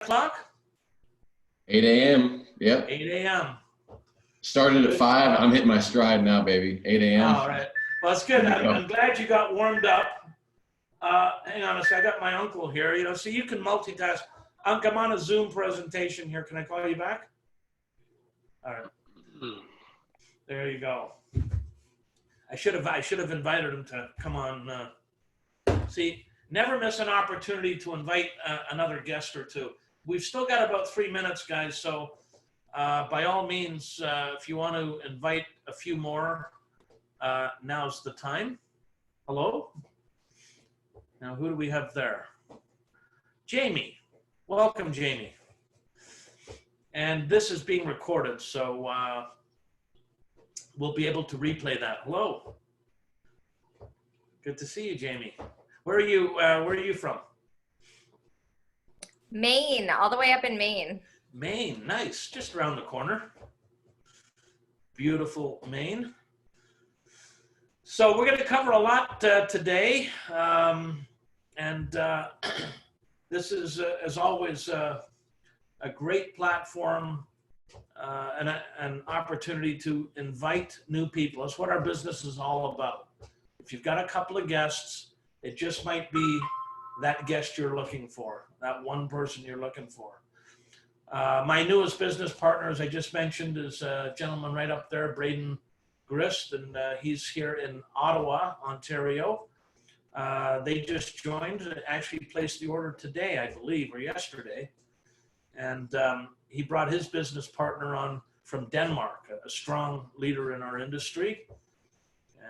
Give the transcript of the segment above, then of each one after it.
o'clock? 8 a.m. Yep. 8 a.m. Started at 5. I'm hitting my stride now, baby. 8 a.m. All right. Well, it's good. I'm glad you got warmed up. Hang on a second. I got my uncle here. You know, so you can multitask. Uncle, I'm on a Zoom presentation here. Can I call you back? All right. There you go. I should have invited him to come on. See, never miss an opportunity to invite another guest or two. We've still got about 3 minutes, guys. So by all means, if you want to invite a few more, now's the time. Hello? Now, who do we have there? Jamie. Welcome, Jamie. And this is being recorded, so we'll be able to replay that. Hello. Good to see you, Jamie. Where are you from? Maine, all the way up in Maine. Maine, nice. Just around the corner. Beautiful Maine. So we're going to cover a lot today. This is, as always, a great platform and an opportunity to invite new people. That's what our business is all about. If you've got a couple of guests, it just might be that guest you're looking for, that one person you're looking for. My newest business partner, as I just mentioned, is a gentleman right up there, Braden Grist, and he's here in Ottawa, Ontario. They just joined, actually placed the order today, I believe, or yesterday. And he brought his business partner on from Denmark, a strong leader in our industry.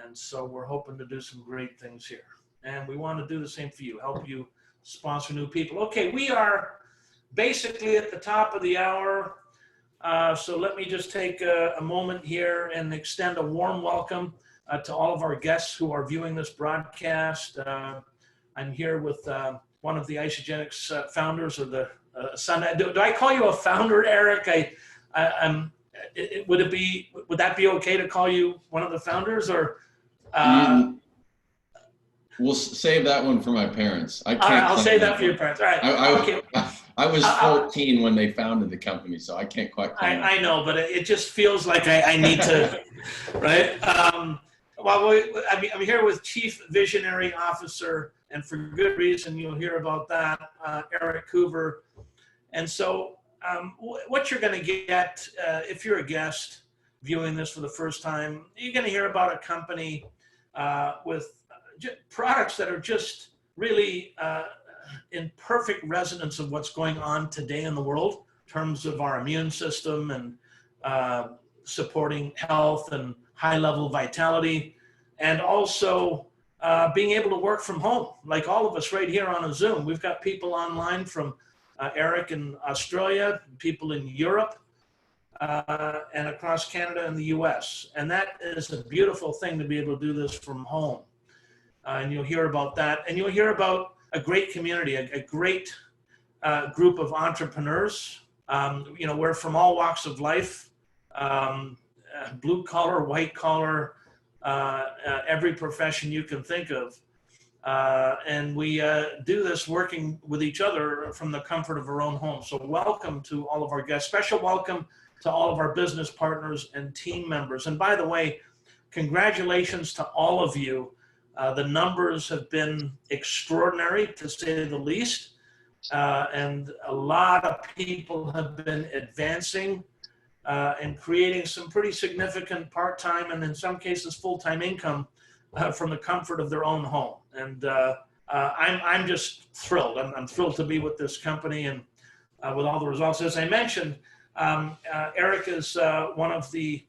And so we're hoping to do some great things here. And we want to do the same for you, help you sponsor new people. Okay, we are basically at the top of the hour. So let me just take a moment here and extend a warm welcome to all of our guests who are viewing this broadcast. I'm here with one of the Isagenix founders, or the son. Do I call you a founder, Eric? Would that be okay to call you one of the founders, or? We'll save that one for my parents. I can't. All right, I'll save that for your parents. All right. Okay. I was 14 when they founded the company, so I can't quite. I know, but it just feels like I need to, right? I'm here with Chief Visionary Officer, and for good reason. You'll hear about that, Eric Coover. And so, what you're going to get if you're a guest viewing this for the first time, you're going to hear about a company with products that are just really in perfect resonance of what's going on today in the world in terms of our immune system and supporting health and high-level vitality, and also being able to work from home, like all of us right here on a Zoom. We've got people online from Eric in Australia, people in Europe, and across Canada and the US. And that is a beautiful thing to be able to do this from home. And you'll hear about that. And you'll hear about a great community, a great group of entrepreneurs. We're from all walks of life, blue collar, white collar, every profession you can think of. And we do this working with each other from the comfort of our own home. So welcome to all of our guests. Special welcome to all of our business partners and team members. And by the way, congratulations to all of you. The numbers have been extraordinary, to say the least. And a lot of people have been advancing and creating some pretty significant part-time and in some cases full-time income from the comfort of their own home. And I'm just thrilled. I'm thrilled to be with this company and with all the results. As I mentioned, Eric is one of the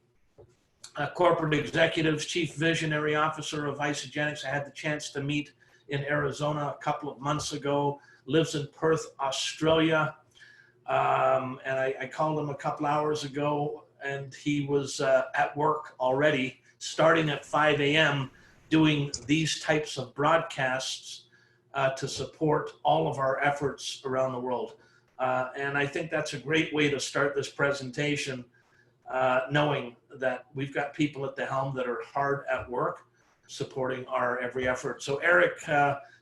corporate executives, chief visionary officer of Isagenix. I had the chance to meet in Arizona a couple of months ago, lives in Perth, Australia. And I called him a couple hours ago, and he was at work already, starting at 5 a.m., doing these types of broadcasts to support all of our efforts around the world. And I think that's a great way to start this presentation, knowing that we've got people at the helm that are hard at work supporting our every effort. So Eric,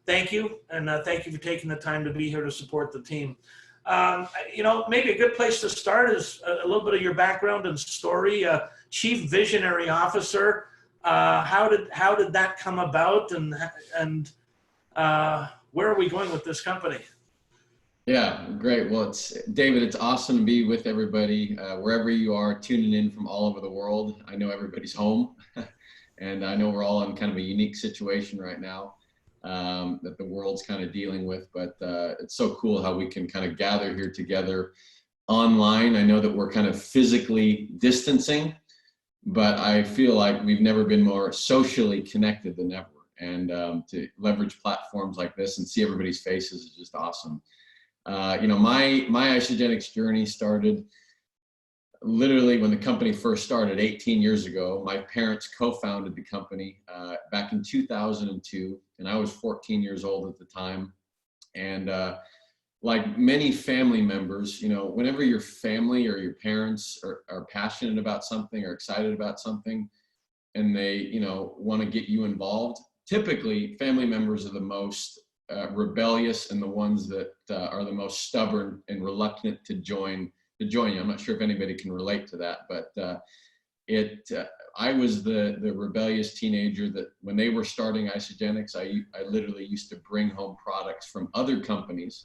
thank you. And thank you for taking the time to be here to support the team. Maybe a good place to start is a little bit of your background and story. Chief Visionary Officer. How did that come about, and where are we going with this company? Yeah, great. Well, David, it's awesome to be with everybody, wherever you are tuning in from all over the world. I know everybody's home, and I know we're all in kind of a unique situation right now that the world's kind of dealing with, but it's so cool how we can kind of gather here together online. I know that we're kind of physically distancing, but I feel like we've never been more socially connected than ever. And to leverage platforms like this and see everybody's faces is just awesome. My Isagenix journey started literally when the company first started 18 years ago. My parents co-founded the company back in 2002, and I was 14 years old at the time. And like many family members, whenever your family or your parents are passionate about something or excited about something, and they, want to get you involved, typically family members are the most rebellious and the ones that are the most stubborn and reluctant to join you. I'm not sure if anybody can relate to that, but I was the rebellious teenager that when they were starting Isagenix, I literally used to bring home products from other companies,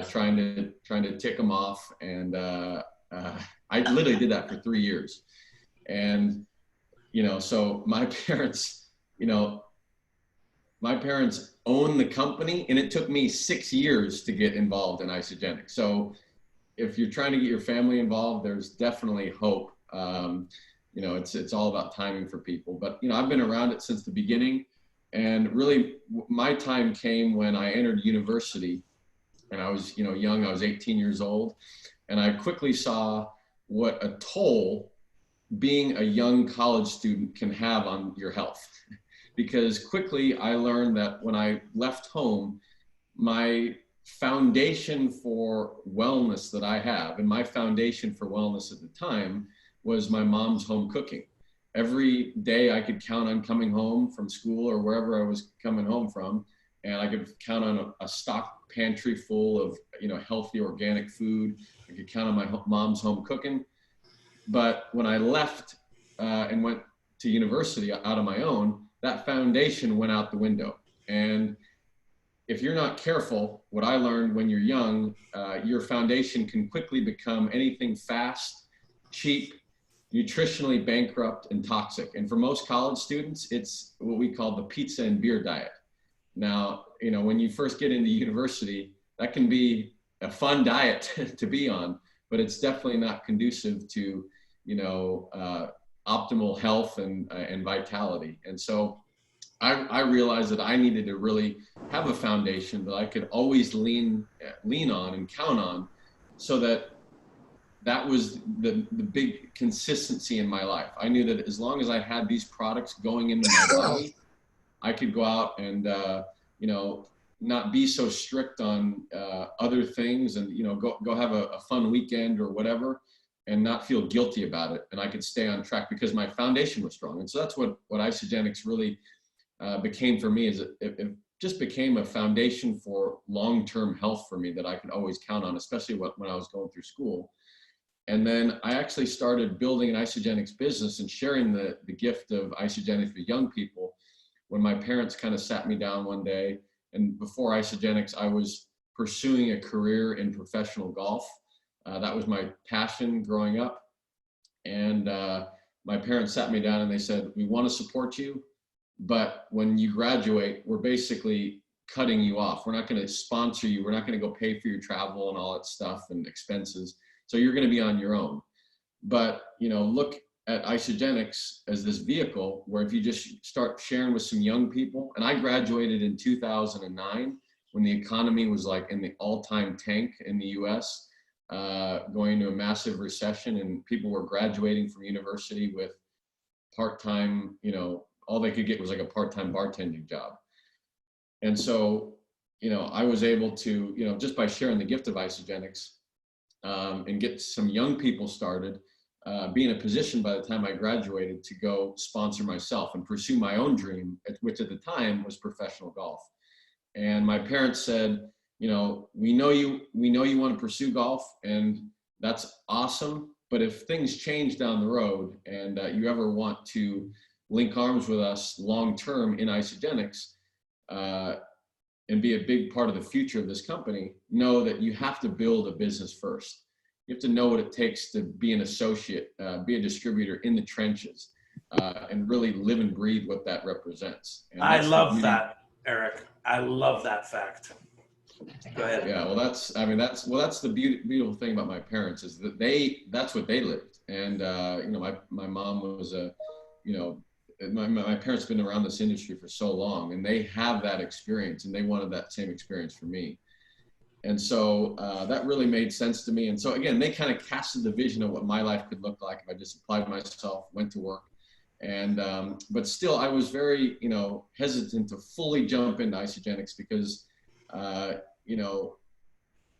trying to tick them off, and I literally did that for 3 years. And so my parents own the company, and it took me 6 years to get involved in Isagenix. So if you're trying to get your family involved, there's definitely hope. It's all about timing for people. But I've been around it since the beginning, and really my time came when I entered university, and I was young. I was 18 years old, and I quickly saw what a toll being a young college student can have on your health. Because quickly I learned that when I left home, my foundation for wellness that I have, and my foundation for wellness at the time, was my mom's home cooking. Every day I could count on coming home from school or wherever I was coming home from, and I could count on a stock pantry full of healthy organic food. I could count on my mom's home cooking. But when I left and went to university out on my own, that foundation went out the window. And if you're not careful, what I learned when you're young, your foundation can quickly become anything fast, cheap, nutritionally bankrupt, and toxic. And for most college students, it's what we call the pizza and beer diet. Now, when you first get into university, that can be a fun diet to be on, but it's definitely not conducive to, optimal health and vitality. And so I realized that I needed to really have a foundation that I could always lean on and count on, so that was the big consistency in my life. I knew that as long as I had these products going into my body, I could go out and not be so strict on other things, and go have a fun weekend or whatever, and not feel guilty about it. And I could stay on track because my foundation was strong. And so that's what Isagenix really became for me. Is it just became a foundation for long-term health for me that I could always count on, especially when I was going through school. And then I actually started building an Isagenix business and sharing the gift of Isagenix with young people when my parents kind of sat me down one day. And before Isagenix, I was pursuing a career in professional golf. That was my passion growing up. And my parents sat me down and they said, "We want to support you, but when you graduate, we're basically cutting you off. We're not going to sponsor you. We're not going to go pay for your travel and all that stuff and expenses. So you're going to be on your own. But, look at Isagenix as this vehicle where if you just start sharing with some young people." And I graduated in 2009 when the economy was like in the all-time tank in the US, going into a massive recession, and people were graduating from university with part-time, all they could get was like a part-time bartending job. And so, I was able to, just by sharing the gift of Isagenix, and get some young people started, be in a position by the time I graduated to go sponsor myself and pursue my own dream, which at the time was professional golf. And my parents said, we know you want to pursue golf, and that's awesome. But if things change down the road and you ever want to link arms with us long-term in Isagenix, and be a big part of the future of this company, know that you have to build a business first. You have to know what it takes to be an associate, be a distributor in the trenches, and really live and breathe what that represents. And I love that, Eric. I love that fact. Go ahead. Yeah, well, that's the beautiful thing about my parents, is that that's what they lived. And my mom was my parents have been around this industry for so long, and they have that experience, and they wanted that same experience for me. And so that really made sense to me. And so again, they kind of casted the vision of what my life could look like if I just applied myself, went to work. And but still, I was very hesitant to fully jump into Isagenix because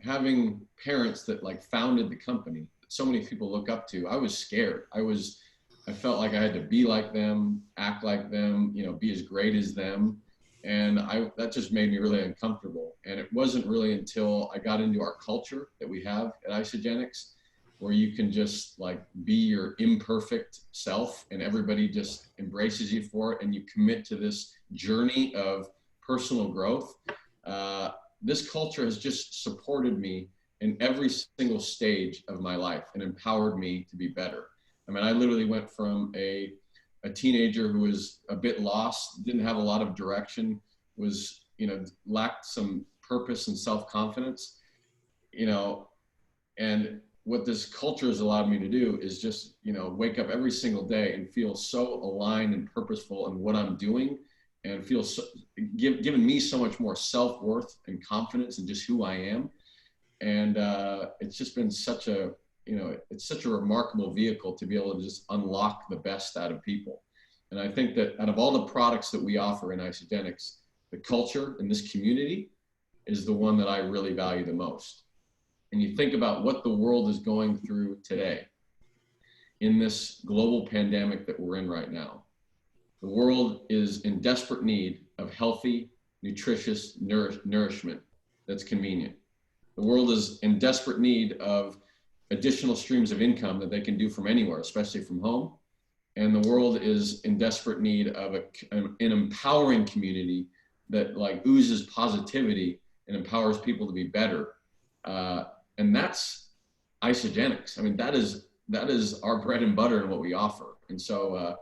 having parents that like founded the company that so many people look up to, I was scared. I felt like I had to be like them, act like them, be as great as them. And that just made me really uncomfortable. And it wasn't really until I got into our culture that we have at Isagenix, where you can just like be your imperfect self and everybody just embraces you for it. And you commit to this journey of personal growth. This culture has just supported me in every single stage of my life and empowered me to be better. I mean, I literally went from a teenager who was a bit lost, didn't have a lot of direction, lacked some purpose and self-confidence, and what this given has allowed me to do is just, wake up every single day and feel so aligned and purposeful in what I'm doing, and feel given me so much more self-worth and confidence in just who I am. And it's just been such a remarkable vehicle to be able to just unlock the best out of people. And I think that out of all the products that we offer in Isagenix, the culture in this community is the one that I really value the most. And you think about what the world is going through today in this global pandemic that we're in right now. The world is in desperate need of healthy, nutritious nourishment that's convenient. The world is in desperate need of additional streams of income that they can do from anywhere, especially from home. And the world is in desperate need of an empowering community that like oozes positivity and empowers people to be better. And that's Isagenix. I mean, that is our bread and butter and what we offer. And so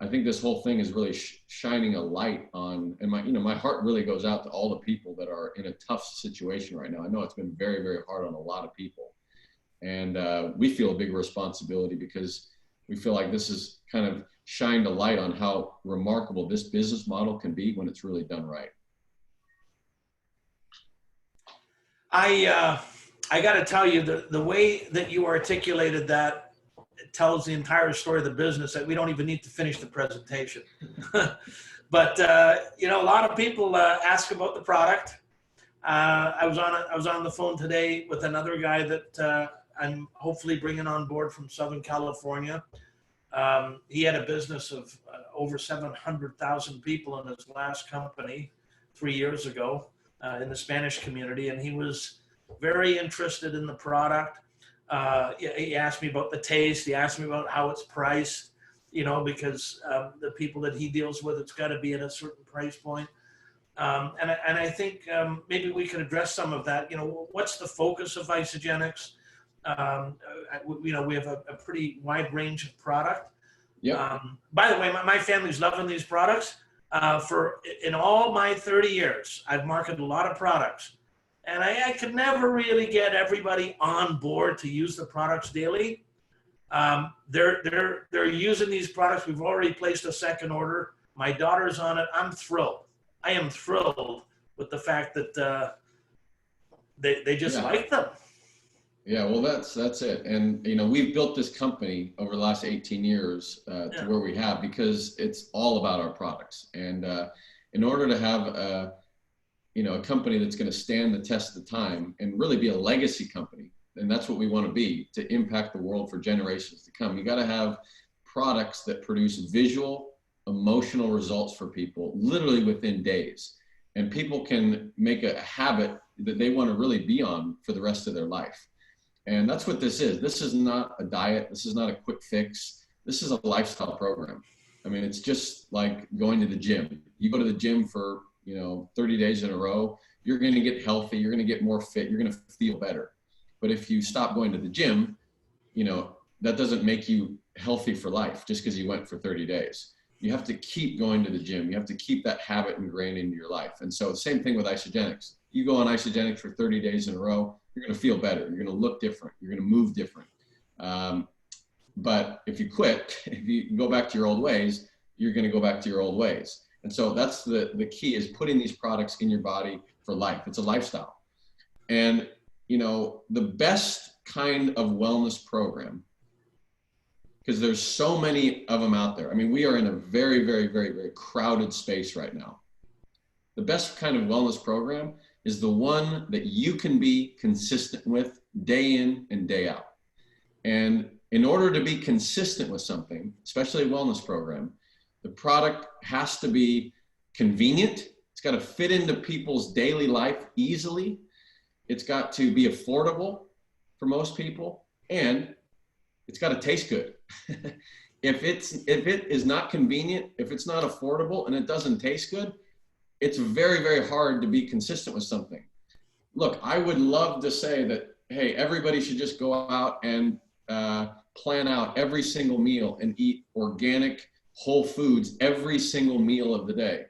I think this whole thing is really shining a light on, and my heart really goes out to all the people that are in a tough situation right now. I know it's been very, very hard on a lot of people. And we feel a big responsibility because we feel like this has kind of shined a light on how remarkable this business model can be when it's really done right. I got to tell you, the way that you articulated that tells the entire story of the business that we don't even need to finish the presentation. But a lot of people ask about the product. I was on the phone today with another guy that I'm hopefully bringing on board from Southern California. He had a business of over 700,000 people in his last company 3 years ago in the Spanish community, and he was very interested in the product. He asked me about the taste. He asked me about how it's priced, because the people that he deals with, it's got to be at a certain price point. And I think maybe we could address some of that. What's the focus of Isagenix? We have a pretty wide range of product. Yeah. By the way, my family's loving these products. In all my 30 years, I've marketed a lot of products. And I could never really get everybody on board to use the products daily. They're using these products. We've already placed a second order. My daughter's on it. I'm thrilled. I am thrilled with the fact that they just like them. Yeah, well, that's it. And, we've built this company over the last 18 years to where we have, because it's all about our products. And in order to have a company that's going to stand the test of time and really be a legacy company, and that's what we want to be, to impact the world for generations to come, you got to have products that produce visual, emotional results for people literally within days. And people can make a habit that they want to really be on for the rest of their life. And that's what this is. This is not a diet. This is not a quick fix. This is a lifestyle program. I mean, it's just like going to the gym. You go to the gym for, 30 days in a row, you're going to get healthy. You're going to get more fit. You're going to feel better. But if you stop going to the gym, that doesn't make you healthy for life just because you went for 30 days. You have to keep going to the gym. You have to keep that habit ingrained into your life. And so the same thing with Isagenix. You go on Isagenix for 30 days in a row, you're going to feel better. You're going to look different. You're going to move different. But if you quit, if you go back to your old ways, you're going to go back to your old ways. And so that's the key, is putting these products in your body for life. It's a lifestyle. And, the best kind of wellness program, because there's so many of them out there. I mean, we are in a very, very, very, very crowded space right now. The best kind of wellness program is the one that you can be consistent with day in and day out. And in order to be consistent with something, especially a wellness program, the product has to be convenient. It's got to fit into people's daily life easily. It's got to be affordable for most people, and it's got to taste good. If it is not convenient, if it's not affordable, and it doesn't taste good, it's very, very hard to be consistent with something. Look, I would love to say that, hey, everybody should just go out and plan out every single meal and eat organic, whole foods every single meal of the day.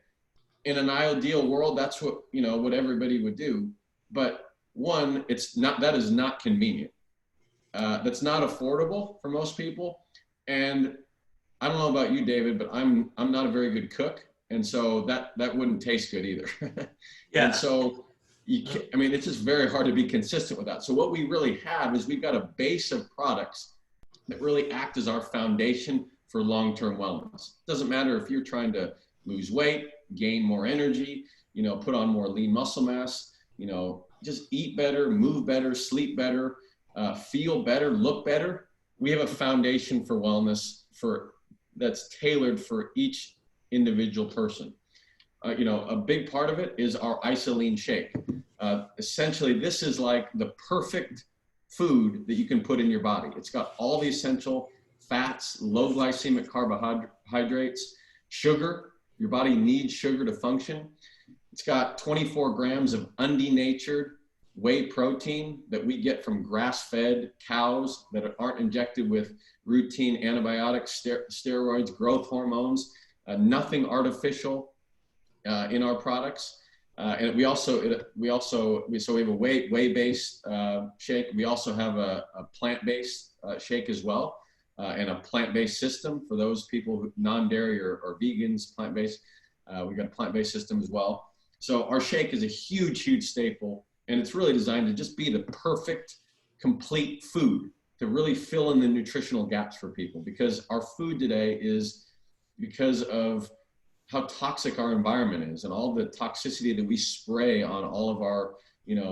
In an ideal world, that's what everybody would do. But one, that is not convenient. That's not affordable for most people. And I don't know about you, David, but I'm not a very good cook. And so that wouldn't taste good either. Yeah. And so it's just very hard to be consistent with that. So what we really have is we've got a base of products that really act as our foundation for long-term wellness. It doesn't matter if you're trying to lose weight, gain more energy, put on more lean muscle mass, just eat better, move better, sleep better, feel better, look better. We have a foundation for wellness that's tailored for each individual person. A big part of it is our Isagenix shake. Essentially, this is like the perfect food that you can put in your body. It's got all the essential fats, low glycemic carbohydrates, sugar. Your body needs sugar to function. It's got 24 grams of undenatured whey protein that we get from grass-fed cows that aren't injected with routine antibiotics, steroids, growth hormones, nothing artificial in our products. And we have a whey-based shake. We also have a plant-based shake as well, and a plant-based system for those people who non-dairy or vegans, plant-based. We've got a plant-based system as well. So our shake is a huge, huge staple, and it's really designed to just be the perfect, complete food to really fill in the nutritional gaps for people, because our food today is, because of how toxic our environment is and all the toxicity that we spray on all of our,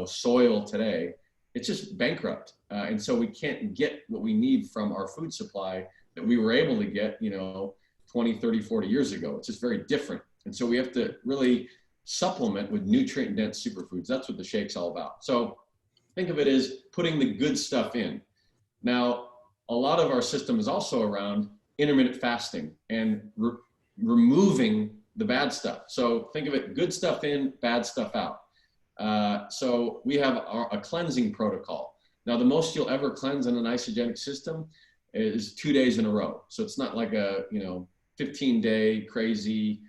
soil today, it's just bankrupt. And so we can't get what we need from our food supply that we were able to get, 20, 30, 40 years ago. It's just very different. And so we have to really supplement with nutrient-dense superfoods. That's what the shake's all about. So think of it as putting the good stuff in. Now, a lot of our system is also around intermittent fasting and removing the bad stuff. So think of it, good stuff in, bad stuff out. So we have a cleansing protocol. Now, the most you'll ever cleanse in an Isagenix system is 2 days in a row. So it's not like a 15-day crazy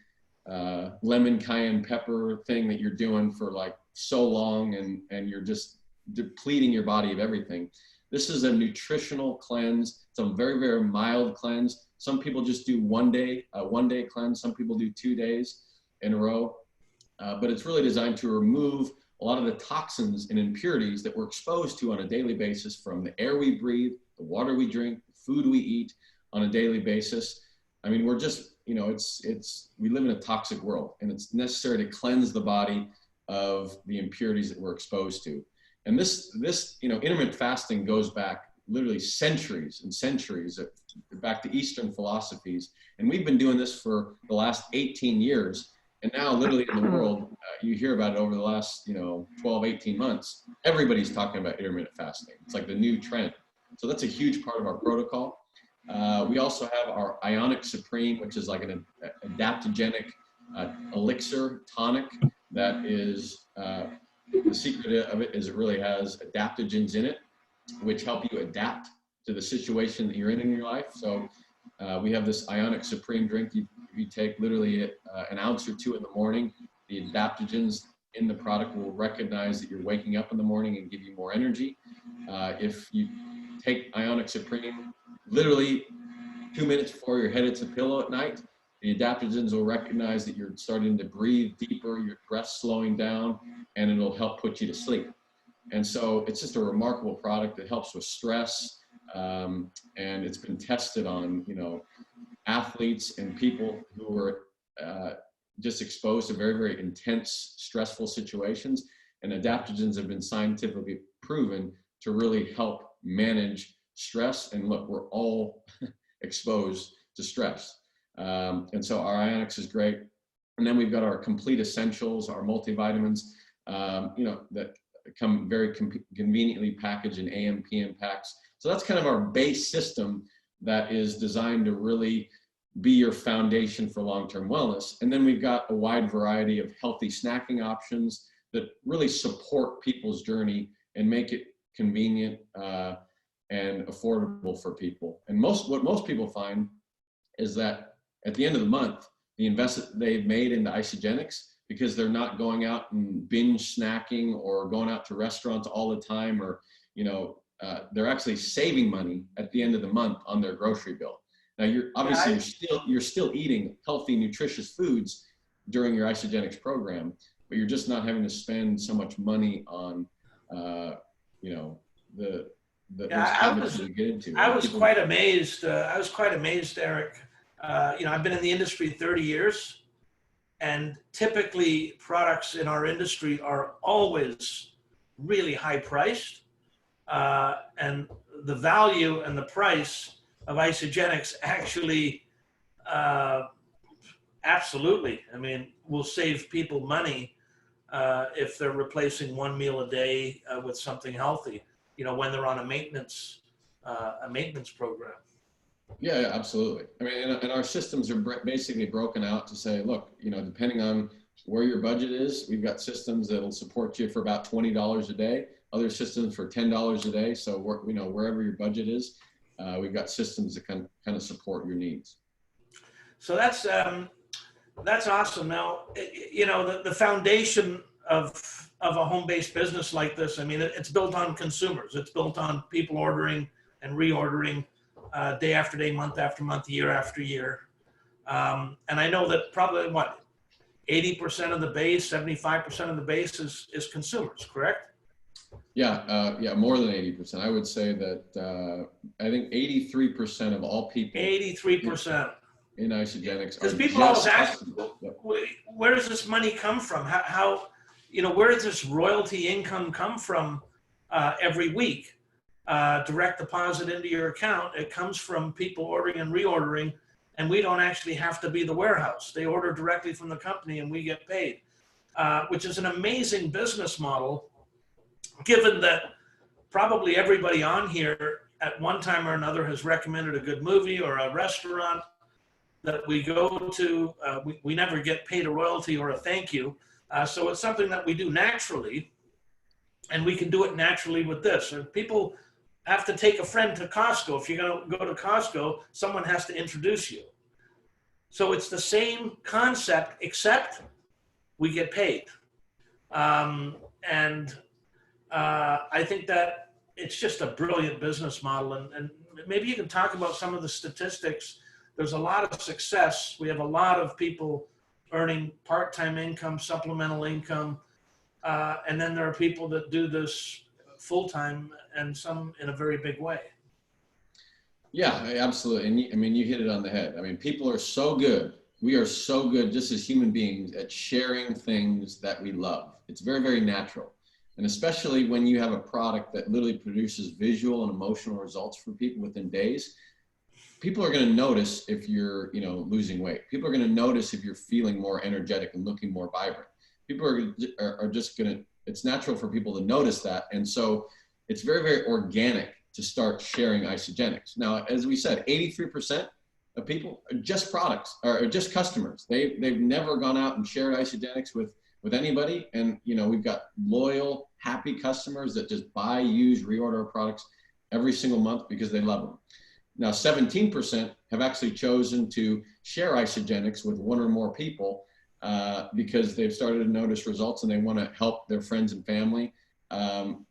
lemon cayenne pepper thing that you're doing for like so long, and you're just depleting your body of everything. This is a nutritional cleanse. It's a very, very mild cleanse. Some people just do one day cleanse. Some people do 2 days in a row. But it's really designed to remove a lot of the toxins and impurities that we're exposed to on a daily basis from the air we breathe, the water we drink, the food we eat on a daily basis. I mean, we're just, we live in a toxic world, and it's necessary to cleanse the body of the impurities that we're exposed to. And this intermittent fasting goes back literally centuries and centuries, back to Eastern philosophies. And we've been doing this for the last 18 years. And now literally in the world, you hear about it over the last, 12, 18 months, everybody's talking about intermittent fasting. It's like the new trend. So that's a huge part of our protocol. We also have our Ionic Supreme, which is like an adaptogenic elixir tonic that is, the secret of it is it really has adaptogens in it, which help you adapt to the situation that you're in your life. So we have this Ionic Supreme drink. You take literally an ounce or two in the morning. The adaptogens in the product will recognize that you're waking up in the morning and give you more energy. If you take Ionic Supreme, literally 2 minutes before you're headed to the pillow at night, the adaptogens will recognize that you're starting to breathe deeper, your breath's slowing down, and it'll help put you to sleep. And so it's just a remarkable product that helps with stress. And it's been tested on, athletes and people who were just exposed to very, very intense, stressful situations. And adaptogens have been scientifically proven to really help manage stress. And look, we're all exposed to stress. And so our Ionics is great. And then we've got our complete essentials, our multivitamins, that come very conveniently packaged in AM, PM packs. So that's kind of our base system that is designed to really be your foundation for long-term wellness. And then we've got a wide variety of healthy snacking options that really support people's journey and make it convenient and affordable for people. And what most people find is that at the end of the month, the investment they've made into Isagenix, because they're not going out and binge snacking or going out to restaurants all the time, or they're actually saving money at the end of the month on their grocery bill. Now you're still eating healthy, nutritious foods during your Isagenix program, but you're just not having to spend so much money on those habits that you get into. I was quite amazed, Eric. I've been in the industry 30 years, and typically products in our industry are always really high priced. And the value and the price of Isagenix actually, absolutely, will save people money if they're replacing one meal a day with something healthy, when they're on a maintenance program. Yeah, absolutely. And our systems are basically broken out to say, look, depending on where your budget is, we've got systems that'll support you for about $20 a day, other systems for $10 a day. So wherever your budget is, we've got systems that kind of support your needs. So that's awesome. Now, the foundation of a home-based business like this, it's built on consumers. It's built on people ordering and reordering day after day, month after month, year after year. And I know that probably 80% of the base, 75% of the base is consumers, correct? Yeah, more than 80%. I would say that I think 83% of all people. 83%. In Isagenix. Because people always ask, where does this money come from? How where does this royalty income come from every week? Direct deposit into your account. It comes from people ordering and reordering, and we don't actually have to be the warehouse. They order directly from the company and we get paid, which is an amazing business model, given that probably everybody on here at one time or another has recommended a good movie or a restaurant that we go to. We never get paid a royalty or a thank you. So it's something that we do naturally, and we can do it naturally with this. And people have to take a friend to Costco. If you're going to go to Costco, someone has to introduce you. So it's the same concept, except we get paid. I think that it's just a brilliant business model. And maybe you can talk about some of the statistics. There's a lot of success. We have a lot of people earning part-time income, supplemental income. And then there are people that do this full-time, and some in a very big way. Yeah, absolutely. And you hit it on the head. People are so good. We are so good just as human beings at sharing things that we love. It's very, very natural. And especially when you have a product that literally produces visual and emotional results for people within days, people are going to notice if you're, losing weight. People are going to notice if you're feeling more energetic and looking more vibrant. People are just going to, it's natural for people to notice that. And so it's very, very organic to start sharing Isagenix. Now, as we said, 83% of people are just products or just customers. They've never gone out and shared Isagenix with anybody. And, we've got loyal, happy customers that just buy, use, reorder our products every single month because they love them. Now, 17% have actually chosen to share Isagenix with one or more people because they've started to notice results and they want to help their friends and family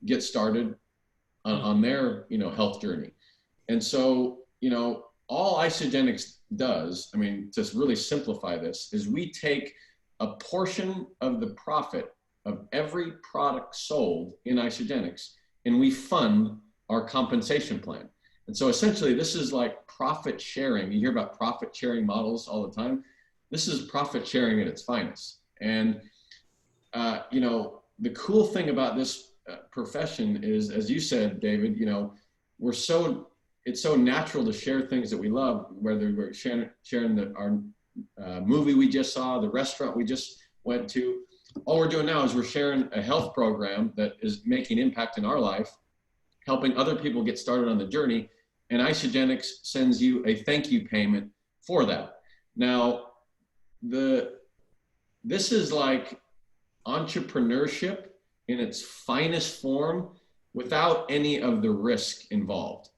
get started on their, health journey. And so, all Isagenix does, to really simplify this, is we take a portion of the profit of every product sold in Isagenix and we fund our compensation plan. And so essentially this is like profit sharing. You hear about profit sharing models all the time. This is profit sharing at its finest. And, the cool thing about this profession is, as you said, David, it's so natural to share things that we love, whether we're sharing our movie we just saw, the restaurant we just went to. All we're doing now is we're sharing a health program that is making impact in our life, helping other people get started on the journey, and Isagenix sends you a thank you payment for that. Now, this is like entrepreneurship in its finest form without any of the risk involved.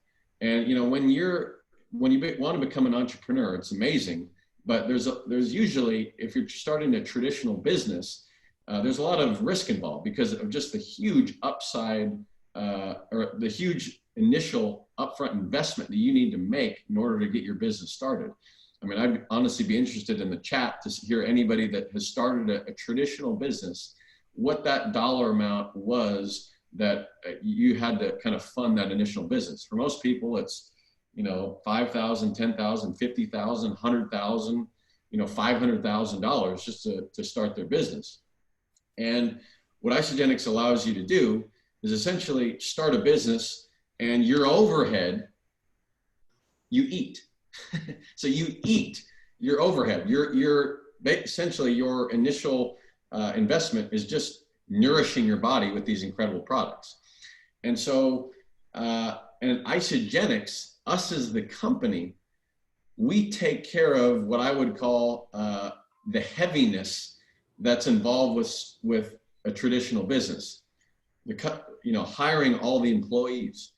And when you want to become an entrepreneur, it's amazing, but there's usually, if you're starting a traditional business, there's a lot of risk involved because of just the huge upside or the huge initial upfront investment that you need to make in order to get your business started. I'd honestly be interested in the chat to hear anybody that has started a traditional business, what that dollar amount was that you had to kind of fund that initial business. For most people, it's, $5,000, $10,000, $50,000, $100,000, $500,000 just to start their business. And what Isagenix allows you to do is essentially start a business and your overhead, you eat. So you eat your overhead. Your essentially your initial investment is just nourishing your body with these incredible products. And so, and Isagenix, us as the company, we take care of what I would call the heaviness that's involved with a traditional business. Hiring all the employees,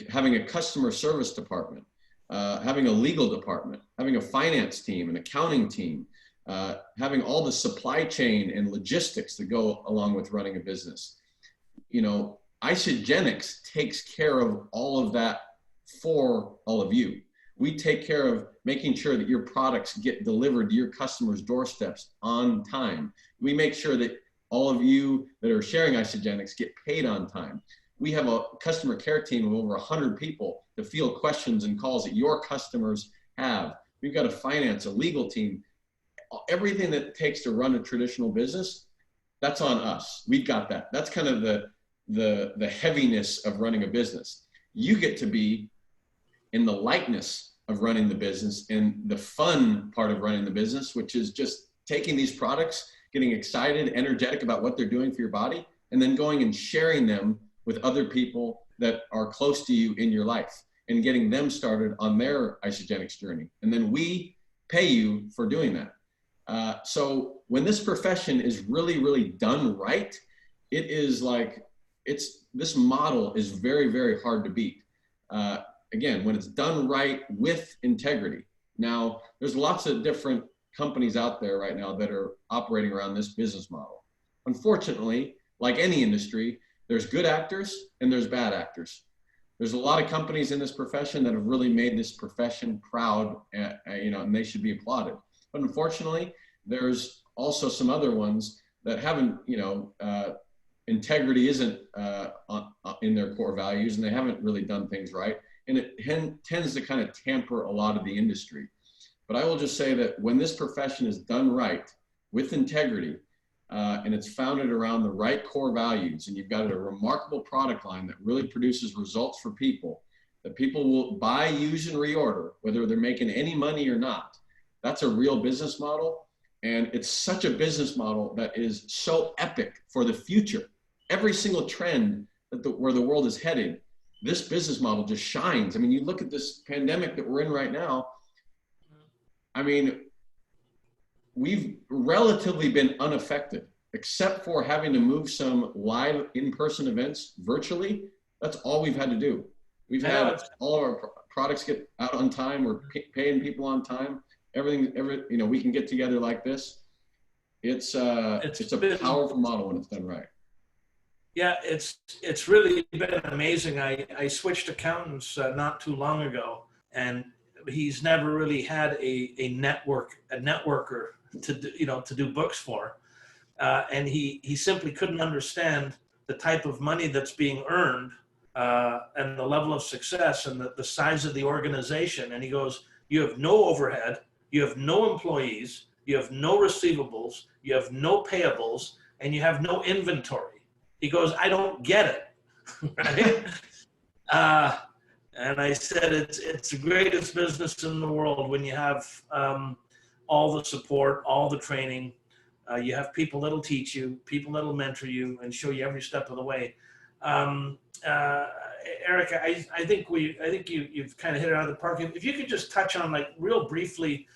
having a customer service department, having a legal department, having a finance team, an accounting team, having all the supply chain and logistics that go along with running a business. Isagenix takes care of all of that for all of you. We take care of making sure that your products get delivered to your customers' doorsteps on time. We make sure that all of you that are sharing Isagenix get paid on time. We have a customer care team of over 100 people to field questions and calls that your customers have. We've got a finance, a legal team. Everything that it takes to run a traditional business, that's on us. We've got that. That's kind of the heaviness of running a business. You get to be in the lightness of running the business and the fun part of running the business, which is just taking these products, getting excited, energetic about what they're doing for your body, and then going and sharing them with other people that are close to you in your life and getting them started on their Isagenix journey. And then we pay you for doing that. So when this profession is really, really done right, it is like, this model is very, very hard to beat. Again, when it's done right with integrity. Now, there's lots of different companies out there right now that are operating around this business model. Unfortunately, like any industry, there's good actors and there's bad actors. There's a lot of companies in this profession that have really made this profession proud, and they should be applauded. But unfortunately, there's also some other ones that haven't, integrity isn't in their core values, and they haven't really done things right. And it tends to kind of tamper a lot of the industry. But I will just say that when this profession is done right with integrity, and it's founded around the right core values, and you've got a remarkable product line that really produces results for people, that people will buy, use, and reorder, whether they're making any money or not. That's a real business model. And it's such a business model that is so epic for the future. Every single trend where the world is heading, this business model just shines. I mean, you look at this pandemic that we're in right now. I mean, we've relatively been unaffected, except for having to move some live in-person events virtually. That's all we've had to do. We've had all of our products get out on time. We're paying people on time. Everything, we can get together like this. It's a powerful model when it's done right. Yeah, it's really been amazing. I switched accountants not too long ago, and he's never really had a networker to do books for, and he simply couldn't understand the type of money that's being earned and the level of success and the size of the organization. And he goes, you have no overhead, you have no employees, you have no receivables, you have no payables, and you have no inventory. He goes, I don't get it, right? And I said, it's the greatest business in the world when you have all the support, all the training. You have people that'll teach you, people that'll mentor you and show you every step of the way. Eric, I think you've kind of hit it out of the park. If you could just touch on, like, real briefly,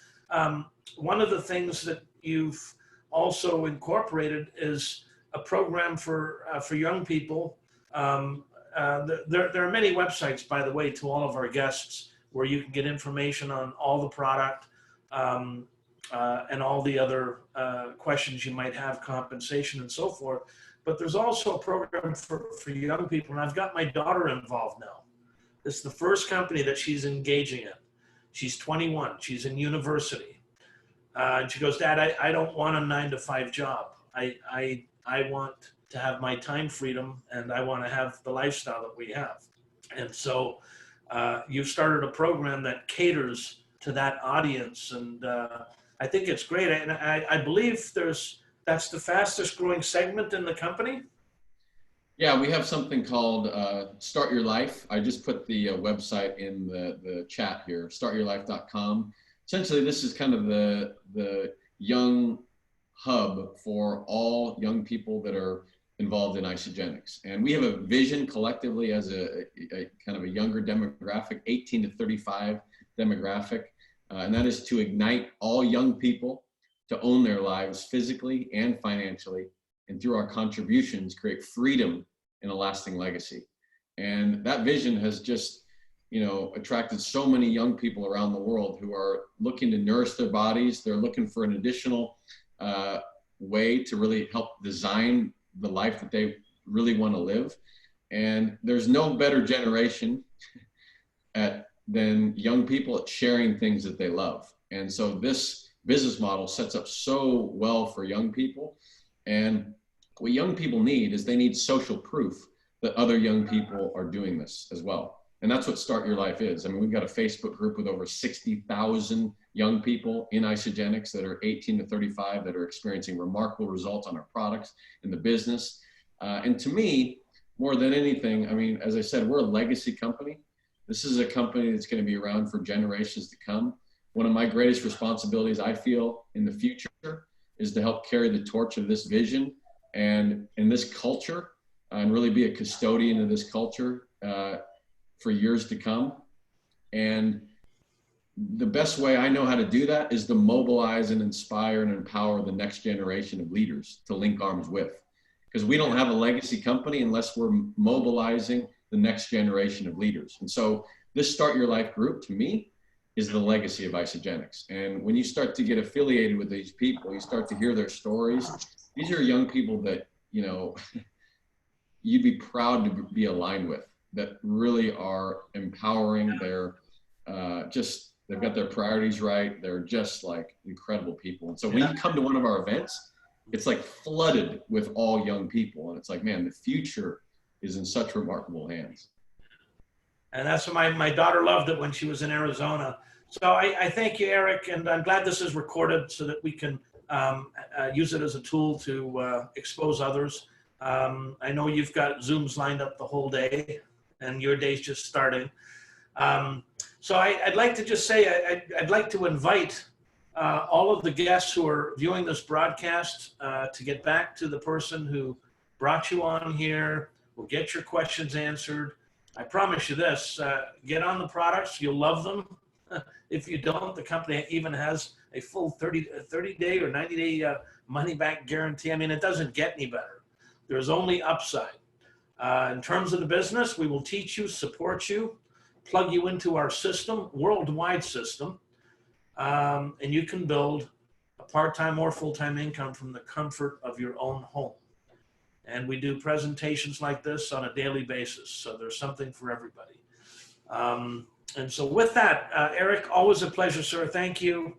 one of the things that you've also incorporated is a program for young people. There are many websites, by the way, to all of our guests where you can get information on all the product and all the other questions you might have, compensation and so forth. But there's also a program for young people, and I've got my daughter involved now. This is the first company that she's engaging in. She's 21. She's in university. And she goes, Dad, I don't want a 9-to-5 job. I want to have my time freedom, and I want to have the lifestyle that we have. And so you've started a program that caters to that audience, and I think it's great. And I believe that's the fastest growing segment in the company. Yeah, we have something called Start Your Life. I just put the website in the chat here, startyourlife.com. Essentially, this is kind of the young hub for all young people that are involved in Isagenix. And we have a vision collectively as a kind of a younger demographic, 18 to 35 demographic, and that is to ignite all young people to own their lives physically and financially, and through our contributions, create freedom and a lasting legacy. And that vision has just, attracted so many young people around the world who are looking to nourish their bodies. They're looking for an additional way to really help design the life that they really want to live. And there's no better generation than young people at sharing things that they love. And so this business model sets up so well for young people. And what young people need is they need social proof that other young people are doing this as well. And that's what Start Your Life is. I mean, we've got a Facebook group with over 60,000 young people in Isagenix that are 18 to 35 that are experiencing remarkable results on our products in the business. And to me, more than anything, I mean, as I said, we're a legacy company. This is a company that's going to be around for generations to come. One of my greatest responsibilities, I feel, in the future is to help carry the torch of this vision and in this culture and really be a custodian of this culture for years to come. And the best way I know how to do that is to mobilize and inspire and empower the next generation of leaders to link arms with. Because we don't have a legacy company unless we're mobilizing the next generation of leaders. And so this Start Your Life group, to me, is the legacy of Isagenix. And when you start to get affiliated with these people, you start to hear their stories. These are young people that, you'd be proud to be aligned with, that really are empowering. They're they've got their priorities right. They're just like incredible people. And so when you come to one of our events, it's like flooded with all young people. And it's like, man, the future is in such remarkable hands. And that's why my daughter loved it when she was in Arizona. So I thank you, Eric, and I'm glad this is recorded so that we can use it as a tool to expose others. I know you've got Zooms lined up the whole day, and your day's just starting. So I'd like to just say, I'd like to invite all of the guests who are viewing this broadcast to get back to the person who brought you on here. We'll get your questions answered. I promise you this, get on the products, you'll love them. If you don't, the company even has a full 30-day or 90-day money-back guarantee. I mean, it doesn't get any better. There's only upside. In terms of the business, we will teach you, support you, plug you into our system, worldwide system, and you can build a part-time or full-time income from the comfort of your own home. And we do presentations like this on a daily basis, so there's something for everybody. And so with that, Eric, always a pleasure, sir. Thank you.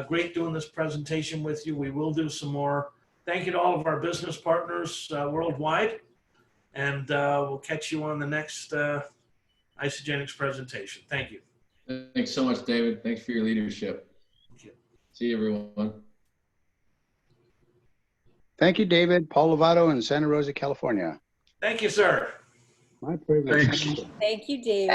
Great doing this presentation with you. We will do some more. Thank you to all of our business partners worldwide. And we'll catch you on the next Isagenix presentation. Thank you. Thanks so much, David. Thanks for your leadership. Thank you. See you, everyone. Thank you, David. Paul Lovato in Santa Rosa, California. Thank you, sir. My privilege. Thanks. Thank you, David.